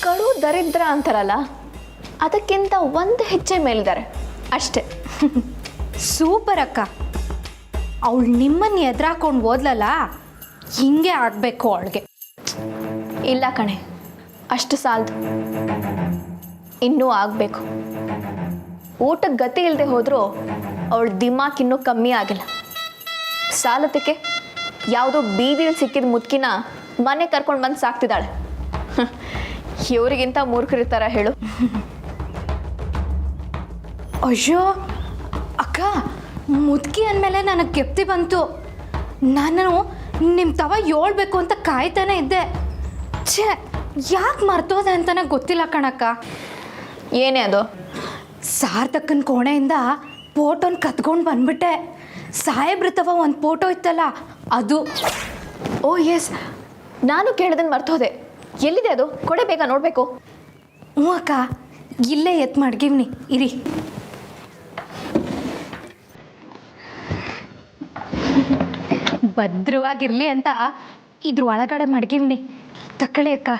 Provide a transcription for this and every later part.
ಕಡು ದರಿದ್ರ ಅಂತಾರಲ್ಲ, ಅದಕ್ಕಿಂತ ಒಂದು ಹೆಜ್ಜೆ ಮೇಲಿದ್ದಾರೆ ಅಷ್ಟೇ. ಸೂಪರ್ ಅಕ್ಕ. ಅವಳು ನಿಮ್ಮನ್ನು ಎದುರಾಕೊಂಡು ಓದ್ಲಲ್ಲ, ಹಿಂಗೆ ಆಗಬೇಕು ಅವಳಿಗೆ. ಇಲ್ಲ ಕಣೆ, ಅಷ್ಟು ಸಾಲದು, ಇನ್ನೂ ಆಗಬೇಕು. ಊಟಕ್ಕೆ ಗತಿ ಇಲ್ಲದೆ ಹೋದರೂ ಅವಳ ದಿಮಾಕ್ ಇನ್ನೂ ಕಮ್ಮಿ ಆಗಿಲ್ಲ. ಸಾಲದಕ್ಕೆ ಯಾವುದೋ ಬೀದಿಯಲ್ಲಿ ಸಿಕ್ಕಿದ ಮುದ್ಕಿನ ಮನೆ ಕರ್ಕೊಂಡು ಬಂದು ಸಾಕ್ತಿದ್ದಾಳೆ. ಇವರಿಗಿಂತ ಮೂರ್ಖರಿರ್ತಾರ ಹೇಳು. ಅಯ್ಯೋ ಅಕ್ಕ, ಮುದುಕಿ ಅಂದಮೇಲೆ ನನಗೆ ಕೆಪ್ತಿ ಬಂತು. ನಾನು ನಿಮ್ಮ ತವ ಹೇಳ್ಬೇಕು ಅಂತ ಕಾಯ್ತಾನೆ ಇದ್ದೆ. ಛೇ, ಯಾಕೆ ಮರ್ತೋದೆ ಅಂತಲೇ ಗೊತ್ತಿಲ್ಲ ಕಣಕ್ಕ. ಏನೇ ಅದು? ಸಾರ್ಥಕನ ಕೋಣೆಯಿಂದ ಫೋಟೋನ ಕತ್ಕೊಂಡು ಬಂದ್ಬಿಟ್ಟೆ. ಸಾಹೇಬ್ರ ತವ ಒಂದು ಫೋಟೋ ಇತ್ತಲ್ಲ ಅದು. ಓ ಎಸ್, ನಾನು ಕೇಳ್ದನ್ನು ಮರ್ತೋದೆ. ಎಲ್ಲಿದೆ ಅದು? ಕೊಡೆ, ಬೇಗ ನೋಡಬೇಕು. ಹ್ಞೂ ಅಕ್ಕ, ಇಲ್ಲೇ ಎತ್ತು ಮಡ್ಗಿವ್ನಿ, ಇರಿ. ಭದ್ರವಾಗಿರಲಿ ಅಂತ ಇದ್ರ ಒಳಗಡೆ ಮಡ್ಗಿವ್ನಿ. ತಕ್ಕಳಿ ಅಕ್ಕ.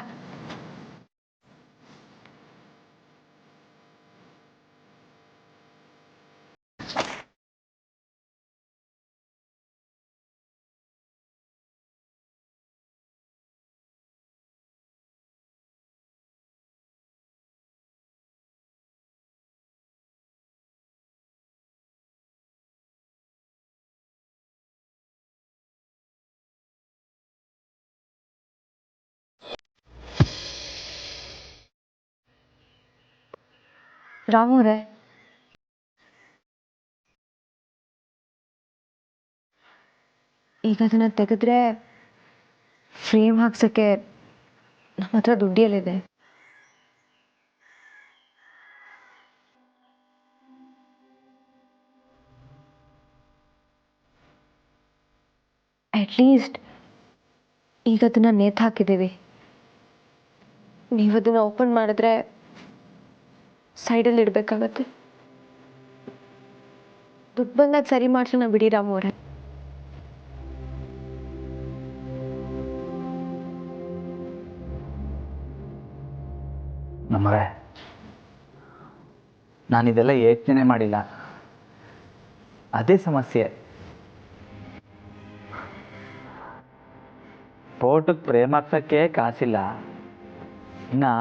ರಾಮೂರೇ, ಈಗ ಅದನ್ನು ತೆಗೆದ್ರೆ ಫ್ರೇಮ್ ಹಾಕ್ಸೋಕ್ಕೆ ನಮ್ಮ ಹತ್ರ ದುಡ್ಡಿಯಲ್ಲಿದೆ. ಅಟ್ಲೀಸ್ಟ್ ಈಗ ಅದನ್ನು ನೇತು ಹಾಕಿದ್ದೀವಿ. ನೀವು ಅದನ್ನು ಓಪನ್ ಮಾಡಿದ್ರೆ ಸೈಡಲ್ಲಿ ಇಡಬೇಕಾಗತ್ತೆ. ದುಡ್ಡು ಬಂದಾಗ ಸರಿ ಮಾಡ್ಸೋಣ ಬಿಡಿ ರಾಮೂರೇ. ನಮ್ಮರೆ, ನಾನಿದೆಲ್ಲ ಯೋಚನೆ ಮಾಡಿಲ್ಲ. ಅದೇ ಸಮಸ್ಯೆ. ಫೋಟೋಕ್ಕೆ ಫ್ರೇಮ್ ಹಾಕ್ಸೋಕ್ಕೆ ಕಾಸಿಲ್ಲ. ಇನ್ನು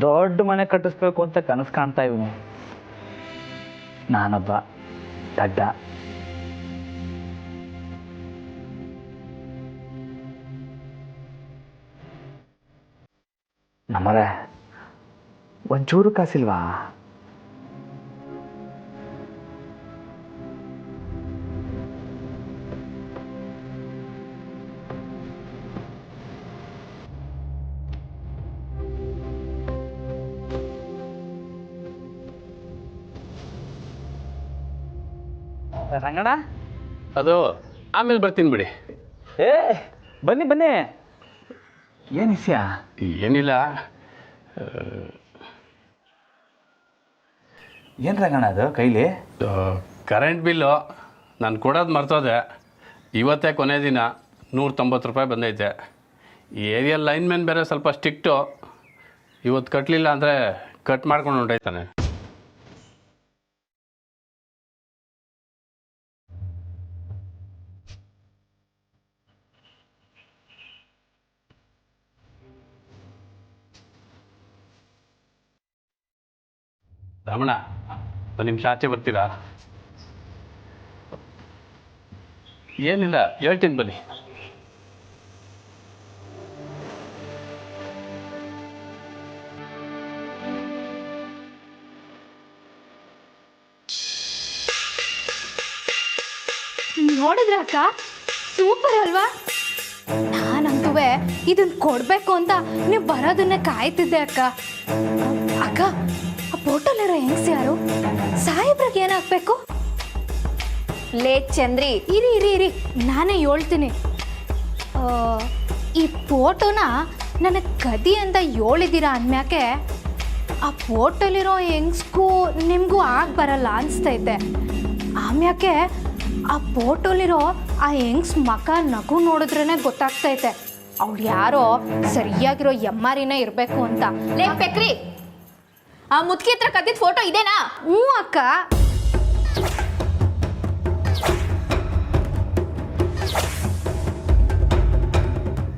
ದೊಡ್ಡ ಮನೆ ಕಟ್ಟಿಸ್ಬೇಕು ಅಂತ ಕನಸು ಕಾಣ್ತಾ ಇವನು. ನಾನೊಬ್ಬ ದಡ್ಡ. ನಮ್ಮರೆ, ಒಂಚೂರು ಕಾಸಿಲ್ವಾ? ರಂಗಣ್ಣ, ಅದು ಆಮೇಲೆ ಬರ್ತೀನಿ ಬಿಡಿ. ಏ ಬನ್ನಿ ಬನ್ನಿ. ಏನು ವಿಷಯ? ಏನಿಲ್ಲ. ಏನು ರಂಗಣ್ಣ ಅದು ಕೈಲಿ? ಕರೆಂಟ್ ಬಿಲ್ಲು ನಾನು ಕೊಡೋದು ಮರ್ತೋದೆ. ಇವತ್ತೇ ಕೊನೆ ದಿನ. 190 ರೂಪಾಯಿ ಬಂದೈತೆ. ಈ ಏರಿಯಾ ಲೈನ್ಮೆನ್ ಬೇರೆ ಸ್ವಲ್ಪ ಸ್ಟ್ರಿಕ್ಟು. ಇವತ್ತು ಕಟ್ಟಲಿಲ್ಲ ಅಂದರೆ ಕಟ್ ಮಾಡ್ಕೊಂಡು ಹೊಂಟೈತಾನೆ. ರಮಣ, ಒಂದು ನಿಮಿಷ ಆಚೆ ಬರ್ತೀರಾ? ಏನಿಲ್ಲ, ಹೇಳ್ತೀನಿ ಬನ್ನಿ. ನೋಡಿದ್ರ ಅಕ್ಕ, ಸೂಪರ್ ಅಲ್ವಾ? ನಾನಂತೂ ಇದನ್ನ ಕೊಡಬೇಕು ಅಂತ ನೀವು ಬರೋದನ್ನೇ ಕಾಯ್ತಿದ್ದೆ ಅಕ್ಕ. ಅಕ್ಕ, ಆ ಫೋಟೋಲಿರೋ ಹೆಂಗ್ಸ್ ಯಾರು? ಸಾಹೇಬ್ರಿಗೆ ಏನಾಗಬೇಕು? ಲೇ ಚಂದ್ರಿ, ಇರಿ ಇರಿ ಇರಿ, ನಾನೇ ಹೇಳ್ತೀನಿ. ಈ ಫೋಟೋನ ನನಗೆ ಕದಿ ಅಂತ ಹೇಳಿದ್ದೀರಾ ಅಂದ್ಮ್ಯಾಕೆ ಆ ಫೋಟೋಲಿರೋ ಹೆಂಗ್ಸ್ಗೂ ನಿಮಗೂ ಆಗಿ ಬರಲ್ಲ ಅನಿಸ್ತೈತೆ. ಆಮ್ಯಾಕೆ ಆ ಫೋಟೋಲಿರೋ ಆ ಹೆಂಗ್ಸ್ ಮಕ ನಗು ನೋಡಿದ್ರೇ ಗೊತ್ತಾಗ್ತೈತೆ ಅವಳು ಯಾರೋ ಸರಿಯಾಗಿರೋ ಎಮ್ಮಾರಿನೇ ಇರಬೇಕು ಅಂತ. ಲೇ ಪೆಕ್ರಿ, ಆ ಮುದುಕಿ ಹತ್ರ ಕದ್ದಿದ್ ಫೋಟೋ ಇದೇನಾ? ಹ್ಞೂ ಅಕ್ಕ.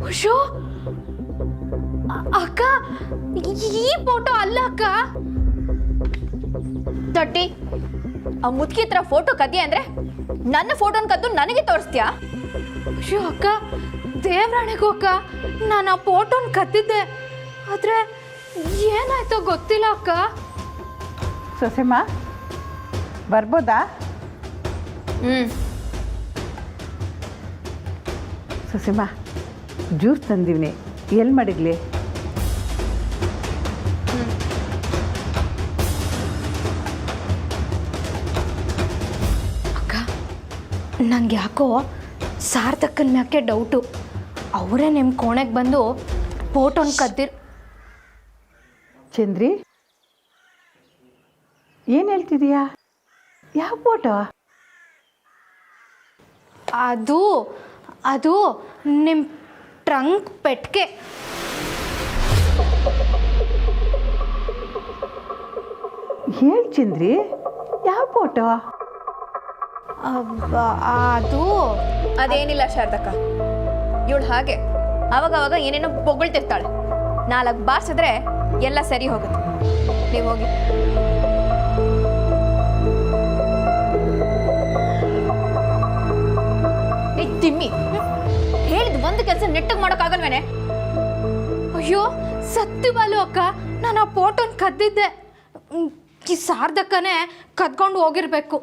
ಅಯ್ಯೋ ಅಕ್ಕ, ಈ ಫೋಟೋ ಅಲ್ಲ ಅಕ್ಕ. ತಟ್ಟಿ, ಆ ಮುದುಕಿ ಹತ್ರ ಫೋಟೋ ಕದ್ದಿ ಅಂದ್ರೆ ನನ್ನ ಫೋಟೋನ ಕದ್ದು ನನಗೆ ತೋರಿಸ್ತೀಯಾ? ಅಯ್ಯೋ ಅಕ್ಕ, ದೇವ್ರಾಣೆಗೂ ಅಕ್ಕ, ನಾನು ಆ ಫೋಟೋನ ಕದ್ದಿದ್ದೆ. ಆದ್ರೆ ಏನಾಯ್ತೋ ಗೊತ್ತಿಲ್ಲ ಅಕ್ಕ. ಸೊಸೆಮ್ಮ ಬರ್ಬೋದಾ? ಸೊಸೆಮ್ಮ ಜ್ಯೂಸ್ ತಂದೀವಿ, ಎಲ್ಲಿ ಮಾಡಿದ್ಲಿ? ಅಕ್ಕ, ನಂಗೆ ಯಾಕೋ ಸಾರ್ಥಕನ ಮ್ಯಾಕೆ ಡೌಟು. ಅವರೇ ನಿಮ್ಮ ಕೋಣೆಗೆ ಬಂದು ಫೋಟೋನ ಕದ್ದಿರ್. ಚಂದ್ರಿ, ಏನು ಹೇಳ್ತಿದೀಯಾ? ಯಾವ ಫೋಟೋ? ಅದು ನಿಮ್ಮ ಟ್ರಂಕ್ ಪೆಟ್ಟಿಗೆ. ಹೇಳಿ ಚಂದ್ರಿ, ಯಾವ ಫೋಟೋ? ಅದು ಅದೇನಿಲ್ಲ ಶಾರದಕ್ಕ, ಇವಳು ಹಾಗೆ ಅವಾಗ ಏನೇನೋ ಬೊಗಳ್ತಿರ್ತಾಳೆ. 4 ಬಾರ್ಸಿದ್ರೆ ಎಲ್ಲ ಸರಿ ಹೋಗುತ್ತೆ. ನೀವು ಹೋಗಿ. ತಿಮ್ಮಿ, ಹೇಳಿದ್ ಒಂದು ಕೆಲಸ ನೆಟ್ಟಗೆ ಮಾಡೋಕ್ಕಾಗಲ್ವೇನೆ? ಅಯ್ಯೋ ಸತ್ಯವಾಲು ಅಕ್ಕ, ನಾನು ಆ ಫೋಟೋನ ಕದ್ದಿದ್ದೆ. ಈ ಸಾರ್ಧಕನೇ ಕದ್ಕೊಂಡು ಹೋಗಿರ್ಬೇಕು.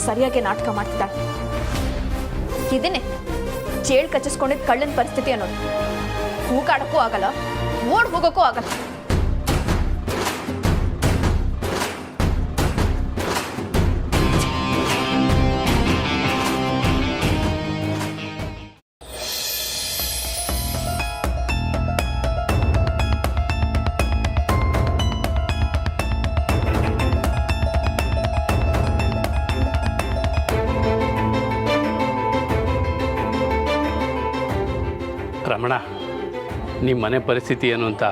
ಸರಿಯಾಗಿ ನಾಟಕ ಮಾಡ್ತಿದ್ದಾಳೆ. ಇದನ್ನೇ ಚೇಳು ಕಚ್ಚಿಸ್ಕೊಂಡಿದ್ದ ಕಳ್ಳನ ಪರಿಸ್ಥಿತಿ ಅನ್ನೋದು. ಕೂಗಾಡಕ್ಕೂ ಆಗಲ್ಲ, ಓಡ್ ಹೋಗೋಕ್ಕೂ ಆಗಲ್ಲ. ರಮಣ, ನಿಮ್ಮ ಮನೆ ಪರಿಸ್ಥಿತಿ ಏನು ಅಂತ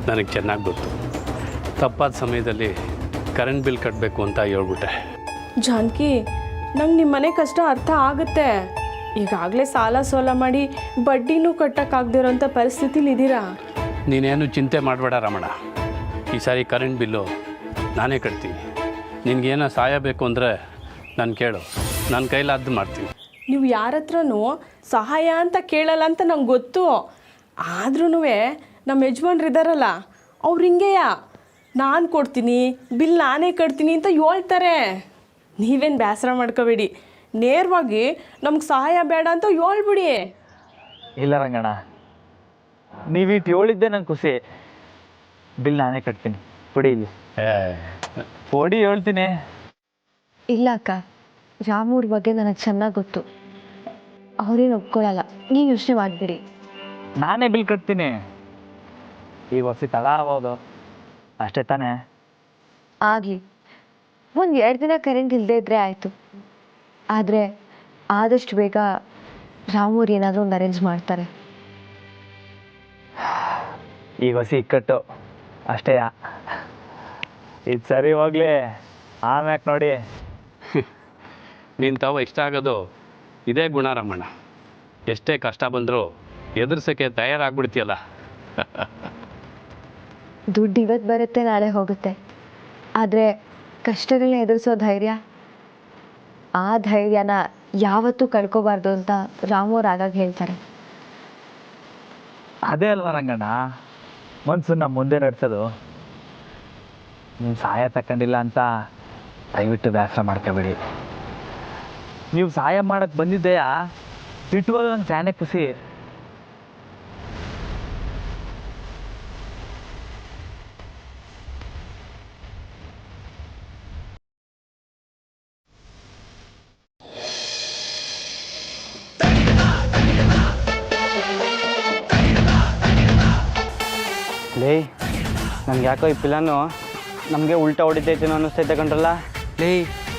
ನನಗೆ ಚೆನ್ನಾಗಿ ಗೊತ್ತು. ತಪ್ಪಾದ ಸಮಯದಲ್ಲಿ ಕರೆಂಟ್ ಬಿಲ್ ಕಟ್ಟಬೇಕು ಅಂತ ಹೇಳ್ಬಿಟ್ಟೆ. ಜಾನಕಿ, ನಂಗೆ ನಿಮ್ಮ ಮನೆ ಕಷ್ಟ ಅರ್ಥ ಆಗುತ್ತೆ. ಈಗಾಗಲೇ ಸಾಲ ಸೋಲ ಮಾಡಿ ಬಡ್ಡಿನೂ ಕಟ್ಟೋಕ್ಕಾಗದಿರೋಂಥ ಪರಿಸ್ಥಿತಿಲಿ ಇದ್ದೀರಾ. ನೀನೇನು ಚಿಂತೆ ಮಾಡಬೇಡ ರಮಣ. ಈ ಸಾರಿ ಕರೆಂಟ್ ಬಿಲ್ಲು ನಾನೇ ಕಟ್ತೀನಿ. ನಿನಗೇನೋ ಸಹಾಯ ಬೇಕು ಅಂದರೆ ನಾನು ಕೇಳು, ನನ್ನ ಕೈಲಾದ್ದು ಮಾಡ್ತೀನಿ. ನೀವು ಯಾರ ಹತ್ರನೂ ಸಹಾಯ ಅಂತ ಕೇಳಲ್ಲ ಅಂತ ನಂಗೆ ಗೊತ್ತು. ಆದ್ರೂ ನಮ್ಮ ಯಜಮಾನ್ರು ಇದ್ದಾರಲ್ಲ, ಅವ್ರು ಹಿಂಗೆಯಾ ನಾನು ಕೊಡ್ತೀನಿ, ಬಿಲ್ ನಾನೇ ಕಟ್ತೀನಿ ಅಂತ ಹೇಳ್ತಾರೆ. ನೀವೇನು ಬೇಸರ ಮಾಡ್ಕೋಬೇಡಿ, ನೇರವಾಗಿ ನಮ್ಗೆ ಸಹಾಯ ಬೇಡ ಅಂತ ಹೇಳ್ಬಿಡಿ. ಇಲ್ಲ ರಂಗಣ್ಣ, ನೀವಿಟ್ಟು ಹೇಳಿದ್ದೆ ನಂಗೆ ಖುಷಿ. ಬಿಲ್ ನಾನೇ ಕಟ್ತೀನಿ, ಕೊಡಿ ಇಲ್ಲಿ. ಕೊಡಿ ಹೇಳ್ತೀನಿ. ಇಲ್ಲ ಅಕ್ಕ, ರಾಮೂರ್ ಬಗ್ಗೆ ನನಗೆ ಚೆನ್ನಾಗಿ ಗೊತ್ತು. ಅವ್ರೇನು ಒಪ್ಕೊಳ್ಳಲ್ಲ, ನೀವು ಯೋಚನೆ ಮಾಡಿಬಿಡಿ. ನಾನೇ ಬಿಲ್ ಕಟ್ತೀನಿ. ಈ ವರ್ಷ ತಡ ಆಗ್ಬೋದು ಅಷ್ಟೇ ತಾನೇ? ಆಗಲಿ, 1-2 ದಿನ ಕರೆಂಟ್ ಇಲ್ಲದೆ ಇದ್ದರೆ ಆಯಿತು. ಆದರೆ ಆದಷ್ಟು ಬೇಗ ರಾಮೂರ್ ಏನಾದರೂ ಒಂದು ಅರೇಂಜ್ ಮಾಡ್ತಾರೆ. ಈಗ ಹೊಸ ಇಕ್ಕಟ್ಟು ಅಷ್ಟೇ. ಇದು ಸರಿ ಹೋಗ್ಲಿ, ಆಮ್ಯಾಕೆ ನೋಡಿ. ನೀನು ತಾವ ಇಷ್ಟ ಆಗೋದು ಇದೇ ಗುಣ ರಮಣ. ಎಷ್ಟೇ ಕಷ್ಟ ಬಂದರೂ ಎದುರ್ಸೋಕ್ಕೆ ತಯಾರಾಗ್ಬಿಡ್ತೀಯಲ್ಲ. ದುಡ್ಡು ಇವತ್ತು ಬರುತ್ತೆ, ನಾಳೆ ಹೋಗುತ್ತೆ. ಆದರೆ ಕಷ್ಟಗಳನ್ನ ಎದುರಿಸೋ ಧೈರ್ಯ, ಆ ಧೈರ್ಯನ ಯಾವತ್ತೂ ಕಳ್ಕೊಬಾರ್ದು ಅಂತ ರಾಮೋರ್ ಆಗಾಗ ಹೇಳ್ತಾರೆ. ಅದೇ ಅಲ್ವಾ ರಂಗಣ್ಣ ಮನ್ಸನ್ನ ಮುಂದೆ ನಡೆಸೋದು. ನೀವು ಸಹಾಯ ತಗೊಂಡಿಲ್ಲ ಅಂತ ದಯವಿಟ್ಟು ಬೇಸರ ಮಾಡ್ಕೋಬೇಡಿ. ನೀವು ಸಹಾಯ ಮಾಡಕ್ಕೆ ಬಂದಿದ್ದೆಯಾ ಬಿಟ್ಟುವಾಗ ನಂಗೆ ಚಾನೆ ಖುಷಿ. ಲೇ, ನಮ್ಗೆ ಯಾಕೋ ಈ ಪಿಲಾನು ನಮಗೆ ಉಲ್ಟಾ ಹೊಡಿತೈತೇನೋ ಅನ್ನಿಸ್ತೈತೆ ಕಣ್ರಲ್ಲ. ಲೇ,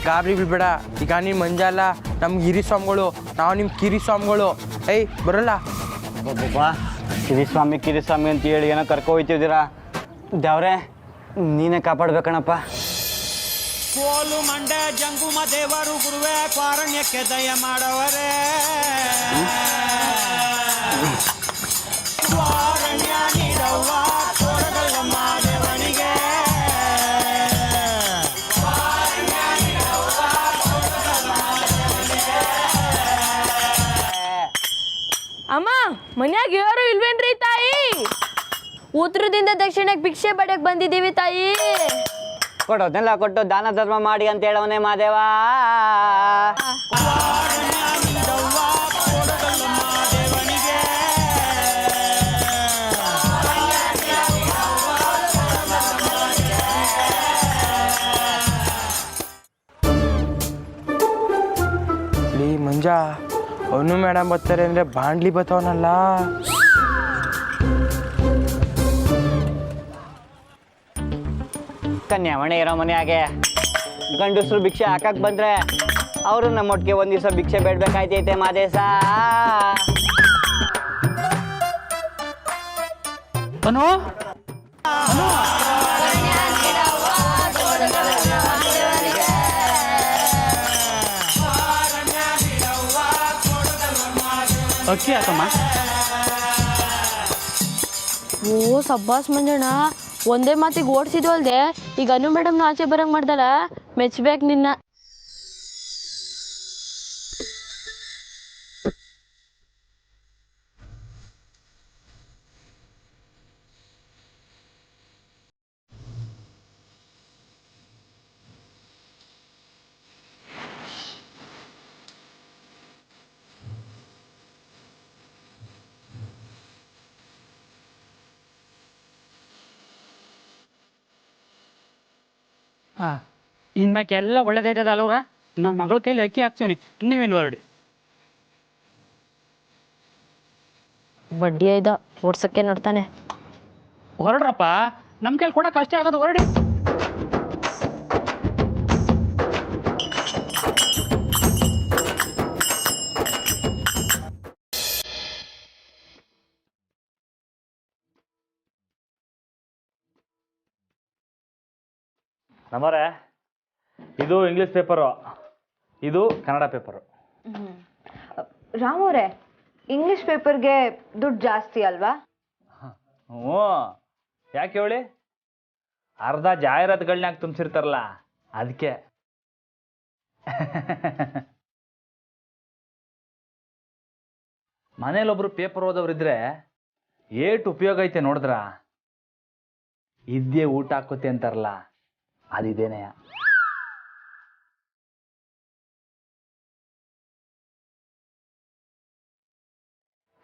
ಗಾಬರಿ ಬಿಡ್ಬೇಡ. ಈಗ ನೀನು ಮಂಜ ಅಲ್ಲ, ನಮ್ಗೆ ಹಿರಿ ಸ್ವಾಮಿಗಳು, ನಾವು ನಿಮ್ಮ ಕಿರಿ ಸ್ವಾಮಿಗಳು. ಏಯ್ ಬರೋಲ್ಲ. ಒಬ್ಬೊಬ್ಬ ಕಿರಿಸ್ವಾಮಿ ಅಂತ ಹೇಳಿ ಏನೋ ಕರ್ಕೊ ಹೋಯ್ತಿದ್ದೀರಾ. ದೇವ್ರೆ ನೀನೇ ಕಾಪಾಡ್ಬೇಕಣಪ್ಪ. ಕೋಲು ಮಂಡೆ ಜಂಗುಮ ದೇವರು ಗುರುವೇ ಕಾರಣ್ಯಕ್ಕೆ ದಯ ಮಾಡವರೇ. ಕಾರಣ್ಯ ನೀಡವ್ವ ಕೊಡಗಲ್ಲಮ್ಮ ದೇವನಿಗೆ. ಅಮ್ಮ ಮನ್ಯಾಗ ಯಾರು ಇಲ್ವೇನ್ರಿ ತಾಯಿ? ಉತ್ತರದಿಂದ ದಕ್ಷಿಣಕ್ಕೆ ಭಿಕ್ಷೆ ಬಡಕ್ ಬಂದಿದ್ದೀವಿ ತಾಯಿ. ಕೊಡೋದನ್ನೆಲ್ಲ ಕೊಟ್ಟು ದಾನ ಧರ್ಮ ಮಾಡಿ ಅಂತ ಹೇಳವನೇ ಮಾದೇವ. ಲೀ ಮಂಜ, ಅವನು ಮೇಡಮ್ ಬರ್ತಾರೆ ಅಂದರೆ ಬಾಂಡ್ಲಿ ಬತ್ತವನಲ್ಲ. ಕನ್ಯಾಮಣಿ ಇರೋ ಮನೆಯಾಗೆ ಗಂಡಸರು ಭಿಕ್ಷೆ ಹಾಕಕ್ಕೆ ಬಂದರೆ ಅವರು ನಮ್ಮೊಟ್ಟಿಗೆ ಒಂದು ದಿವಸ ಭಿಕ್ಷೆ ಬೇಡಬೇಕಾಯ್ತೈತೆ ಮಾದೇಶ. ಅನು ಅಕ್ಕಿ ಹಾಕಮ್ಮ. ಓ ಸಬ್ಬಾಸ್ ಮಂಜಣ್ಣ, ಒಂದೇ ಮಾತಿಗೆ ಓಡಿಸಿದ್ವು ಅಲ್ದೆ ಈಗ ಅನು ಮೇಡಮ್ನ ಆಚೆ ಬರಂಗ್ ಮಾಡ್ದಲ್ಲ, ಮೆಚ್ಬೇಕು ನಿನ್ನ. ಹಾಂ, ಇನ್ಮ್ಯಾಕೆ ಎಲ್ಲ ಒಳ್ಳೇದೈತದ ಅಲ್ವ? ನನ್ನ ಮಗಳ ಕೈಲಿ ಅಕ್ಕಿ ಹಾಕ್ತೀನಿ, ನೀವೇನು ಹೊರಡಿ. ಬಡ್ಡಿ ಐದ ಓಡ್ಸಕ್ಕೆ ನೋಡ್ತಾನೆ. ಹೊರಡ್ರಪ್ಪ, ನಮ್ಮ ಕೈಲಿ ಕೊಡಕ್ಕೆ ಅಷ್ಟೇ ಆಗೋದು, ಹೊರಡಿ. ನಮ್ಮರೆ ಇದು ಇಂಗ್ಲೀಷ್ ಪೇಪರು, ಇದು ಕನ್ನಡ ಪೇಪರು. ರಾಮವ್ರೆ, ಇಂಗ್ಲಿಷ್ ಪೇಪರ್ಗೆ ದುಡ್ಡು ಜಾಸ್ತಿ ಅಲ್ವಾ? ಹ್ಞೂ, ಯಾಕೆ ಹೇಳಿ? ಅರ್ಧ ಜಾಹೀರಾತುಗಳನ್ಯಾಗ ತುಂಬಿಸಿರ್ತಾರಲ್ಲ ಅದಕ್ಕೆ. ಮನೇಲೊಬ್ರು ಪೇಪರ್ ಓದೋರಿದ್ರೆ ಏಟು ಉಪಯೋಗ ಐತೆ ನೋಡಿದ್ರ. ಇದ್ದೇ ಊಟ ಹಾಕುತ್ತೆ ಅಂತಾರಲ್ಲ, ಅದಿದೇನೆಯ.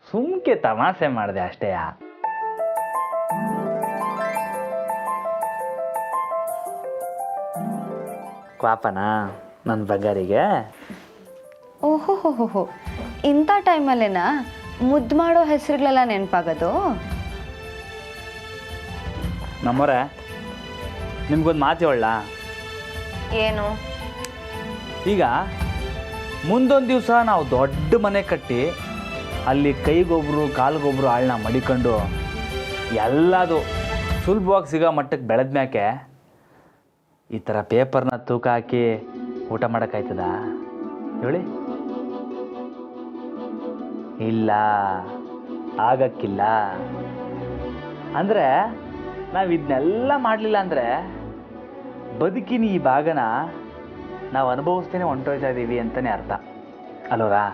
ಸುಮ್ಕೆ ತಮಾಷೆ ಮಾಡಿದೆ ಅಷ್ಟೇಯ. ಕ್ವಾಪನ ನನ್ನ ಬಗ್ಗಾರಿಗೆ. ಓಹೋ, ಇಂಥ ಟೈಮಲ್ಲೇನಾ ಮುದ್ದು ಮಾಡೋ ಹೆಸರುಗಳೆಲ್ಲ ನೆನಪಾಗೋದು? ನಮ್ಮರೆ ನಿಮ್ಗೊಂದು ಮಾತು ಹೇಳ. ಏನು? ಈಗ ಮುಂದೊಂದು ದಿವಸ ನಾವು ದೊಡ್ಡ ಮನೆ ಕಟ್ಟಿ ಅಲ್ಲಿ ಕೈಗೊಬ್ರು ಕಾಲ್ಗೊಬ್ರು ಆಳನ್ನ ಮಡಿಕೊಂಡು ಎಲ್ಲದು ಸುಲಭವಾಗಿ ಸಿಗೋ ಮಟ್ಟಕ್ಕೆ ಬೆಳೆದ್ಮ್ಯಾಕೆ ಈ ಥರ ಪೇಪರ್ನ ತೂಕ ಹಾಕಿ ಊಟ ಮಾಡೋಕ್ಕಾಯ್ತದ ಹೇಳಿ? ಇಲ್ಲ, ಆಗಕ್ಕಿಲ್ಲ. ಅಂದರೆ ನಾವು ಇದನ್ನೆಲ್ಲ ಮಾಡಲಿಲ್ಲ ಅಂದರೆ ಬದುಕಿನ ಈ ಭಾಗನ ನಾವು ಅನುಭವಿಸ್ತೇನೆ ಹೊಂಟೋಯ್ತಾ ಇದ್ದೀವಿ ಅಂತಲೇ ಅರ್ಥ ಅಲ್ವರಾ?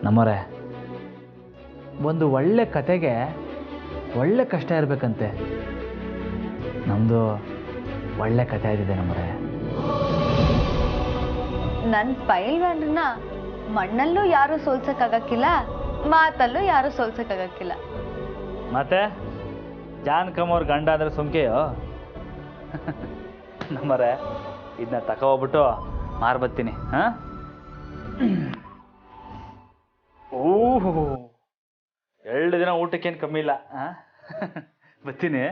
ನಮ್ಮರೆ ಒಂದು ಒಳ್ಳೆ ಕತೆಗೆ ಒಳ್ಳೆ ಕಷ್ಟ ಇರಬೇಕಂತೆ. ನಮ್ಮದು ಒಳ್ಳೆ ಕತೆ ಆಗಿದೆ ನಮ್ಮರೆ. ನನ್ನ ಪೈಲ್ವಾನ್ರನ್ನ ಮಣ್ಣಲ್ಲೂ ಯಾರೂ ಸೋಲ್ಸಕ್ಕಾಗಕ್ಕಿಲ್ಲ, ಮಾತಲ್ಲೂ ಯಾರೂ ಸೋಲ್ಸಕ್ಕಾಗಕ್ಕಿಲ್ಲ. ಮತ್ತೆ ಜಾನ್ಕಮ್ ಅವ್ರ ಗಂಡ ಅಂದರೆ ಸುಮ್ಕೆಯೋ? ನಮ್ಮರೆ ಇದನ್ನ ತಗೋಬಿಟ್ಟು ಮಾರ್ಬತ್ತೀನಿ. ಹಾಂ, ಓಹೋ 2 ದಿನ ಊಟಕ್ಕೇನು ಕಮ್ಮಿ ಇಲ್ಲ. ಹಾಂ, ಬರ್ತೀನಿ.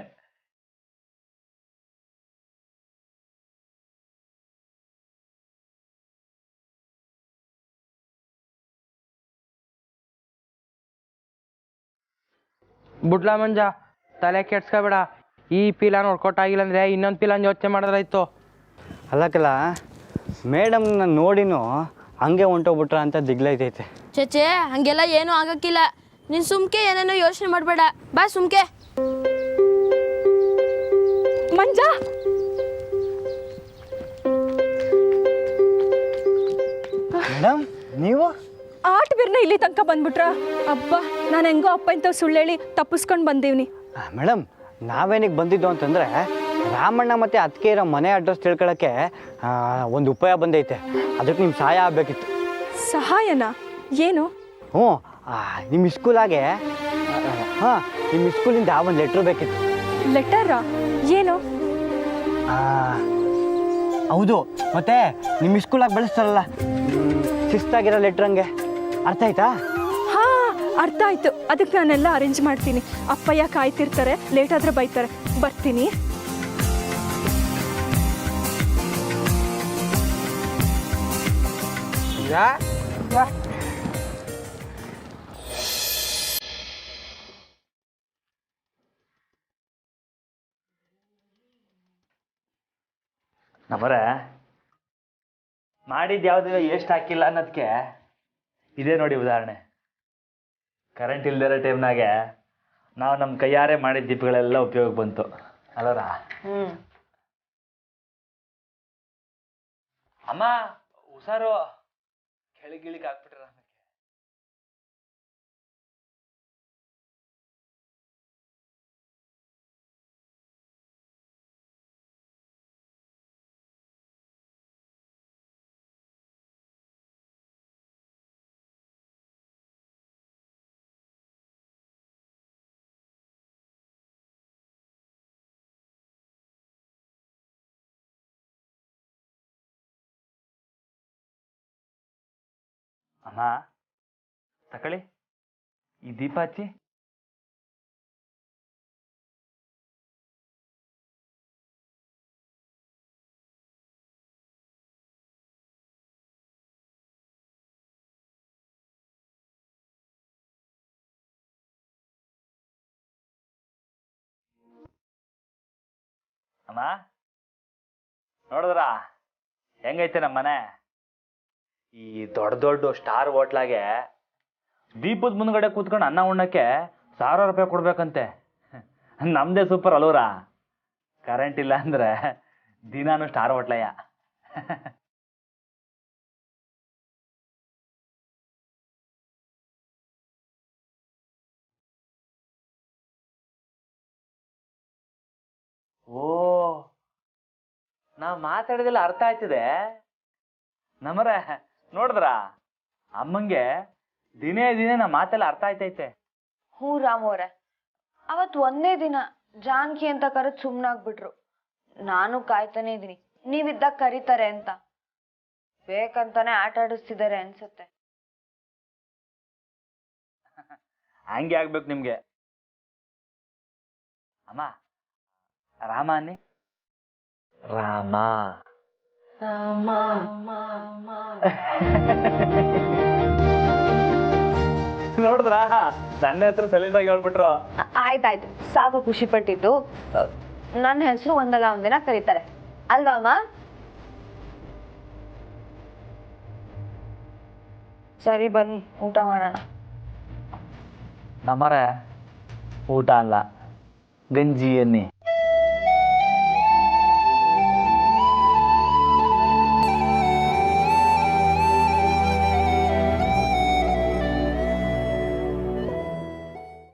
ಬುಡ್ಲ ಮಂಜ ತಲೆ ಕೆಡ್ಸ್ಕೊಬೇಡ. ಈ ಪಿಲಾನ್ ಹೊಡ್ಕೊಟ್ಟಾಗಿಲ್ಲ ಅಂದರೆ ಇನ್ನೊಂದು ಪಿಲಾನ್ ಯೋಚನೆ ಮಾಡಿದ್ರಾಯ್ತು. ಅಲ್ಲಕ್ಕಲ್ಲ ಮೇಡಮ್ನ ನೋಡಿನೂ ಹಂಗೆ ಹೊಂಟೋಗ್ಬಿಟ್ರ ಅಂತ ದಿಗ್ಲೈತೈತೆ. ಚೇಚೆ ಹಂಗೆಲ್ಲ ಏನೂ ಆಗಕ್ಕಿಲ್ಲ. ನೀನು ಸುಮ್ಕೆ ಏನೇನೋ ಯೋಚನೆ ಮಾಡಬೇಡ. ಬಾ ಸುಮ್ಕೆ. ಮಂಜ ಮೇಡಮ್ ನೀವು ಆಟ ಬಿರ್ನ ಇಲ್ಲಿ ತನಕ ಬಂದ್ಬಿಟ್ರ? ಅಬ್ಬ ನಾನು ಹೆಂಗೋ ಅಪ್ಪ ಇಂಥ ಸುಳ್ಳು ಹೇಳಿ ತಪ್ಪಿಸ್ಕೊಂಡು ಬಂದೀವ್ನಿ. ಮೇಡಮ್ ನಾವೇನಿಗೆ ಬಂದಿದ್ದು ಅಂತಂದರೆ ರಾಮಣ್ಣ ಮತ್ತು ಅದಕ್ಕೆ ಇರೋ ಮನೆ ಅಡ್ರೆಸ್ ತಿಳ್ಕೊಳ್ಳೋಕ್ಕೆ ಒಂದು ಉಪಾಯ ಬಂದೈತೆ. ಅದಕ್ಕೆ ನಿಮ್ಮ ಸಹಾಯ ಆಗಬೇಕಿತ್ತು. ಸಹಾಯನಾ? ಏನು? ಹ್ಞೂ, ನಿಮ್ಮ ಸ್ಕೂಲಾಗೆ ಹಾಂ ನಿಮ್ಮ ಸ್ಕೂಲಿಂದ ಒಂದು ಲೆಟ್ರ್ ಬೇಕಿತ್ತು. ಲೆಟರಾ? ಏನು? ಹೌದು, ಮತ್ತೆ ನಿಮ್ಮ ಸ್ಕೂಲಾಗಿ ಬಳಸ್ತಾರಲ್ಲ ಶಿಸ್ತಾಗಿರೋ ಲೆಟ್ರ್, ಹಂಗೆ ಅರ್ಥ ಆಯ್ತಾ? ಹಾ ಅರ್ಥ ಆಯ್ತು. ಅದಕ್ಕೆ ನಾನೆಲ್ಲ ಅರೇಂಜ್ ಮಾಡ್ತೀನಿ. ಅಪ್ಪಯ್ಯ ಕಾಯ್ತಿರ್ತಾರೆ, ಲೇಟ್ ಆದರೆ ಬೈತಾರೆ. ಬರ್ತೀನಿ. ನಮ್ಮರೆ ಮಾಡಿದ್ದು ಯಾವುದಿಲ್ಲ, ಎಷ್ಟು ಹಾಕಿಲ್ಲ ಅನ್ನೋದಕ್ಕೆ ಇದೇ ನೋಡಿ ಉದಾಹರಣೆ. ಕರೆಂಟ್ ಇಲ್ದಿರೋ ಟೈಮ್ನಾಗೆ ನಾವು ನಮ್ಮ ಕೈಯಾರೆ ಮಾಡಿದ ದೀಪಗಳೆಲ್ಲ ಉಪಯೋಗ ಬಂತು ಅಲ್ಲರ? ಅಮ್ಮ ಹುಷಾರು, ಕೆಳಗಿಳಿಗೆ ಹಾಕ್ಬಿಟ್ರ. ಅಮ್ಮ ತಕೊಳ್ಳಿ ಈ ದೀಪ ಹಚ್ಚಿ. ಅಮ್ಮ ನೋಡಿದ್ರ ಹೆಂಗೈತೆ ನಮ್ಮ ಮನೆ? ಈ ದೊಡ್ಡ ದೊಡ್ಡ ಸ್ಟಾರ್ ಹೋಟ್ಲಾಗೆ ದೀಪದ ಮುಂದ್ಗಡೆ ಕೂತ್ಕೊಂಡು ಅನ್ನ ಉಣ್ಣಕ್ಕೆ 1000 ರೂಪಾಯಿ ಕೊಡ್ಬೇಕಂತೆ. ನಮ್ದೇ ಸೂಪರ್ ಅಲೂರ. ಕರೆಂಟ್ ಇಲ್ಲ ಅಂದ್ರೆ ದಿನಾನು ಸ್ಟಾರ್ ಹೋಟ್ಲಯ್ಯ. ಓ, ನಾವು ಮಾತಾಡಿದೆಲ್ಲ ಅರ್ಥ ಆಯ್ತಿದೆ ನಮ್ಮರೆ. ನೋಡಿದ್ರ ಅಮ್ಮಂಗೆ ದಿನೇ ದಿನೇ ನಾ ಮಾತೆಲ್ಲ ಅರ್ಥ ಆಯ್ತೈತೆ. ಹ್ಞೂ ರಾಮವ್ರೆ, ಅವತ್ತು ಒಂದೇ ದಿನ ಜಾನ್ಕಿ ಅಂತ ಕರೆದು ಸುಮ್ಮನಾಗ್ಬಿಟ್ರು. ನಾನು ಕಾಯ್ತಾನೆ ಇದೀನಿ ನೀವಿದ್ದಾಗ ಕರೀತಾರೆ ಅಂತ. ಬೇಕಂತಾನೆ ಆಟ ಆಡಿಸ್ತಿದ್ದಾರೆ ಅನ್ಸುತ್ತೆ. ಹಂಗೆ ಆಗ್ಬೇಕು ನಿಮ್ಗೆ. ಅಮ್ಮ ರಾಮ ಅನ್ನಿ. ರಾಮ ನೋಡಿದ್ರ ನನ್ನ ಹೆಸರು ಸಲೀಲ್ ಆಗಿ ಹೇಳ್ಬಿಟ್ರು. ಆಯ್ತಾಯ್ತು ಸಾಕು ಖುಷಿ ಪಟ್ಟಿದ್ದು. ನನ್ನ ಹೆಸರು ಒಂದಲ್ಲ ಒಂದಿನ ಕರೀತಾರೆ ಅಲ್ವಾ ಅಮ್ಮ? ಸರಿ ಬನ್ನಿ ಊಟ ಮಾಡೋಣ. ನಮ್ಮರೆ ಊಟ ಅಲ್ಲ, ಗಂಜಿ ಅನ್ನಿ.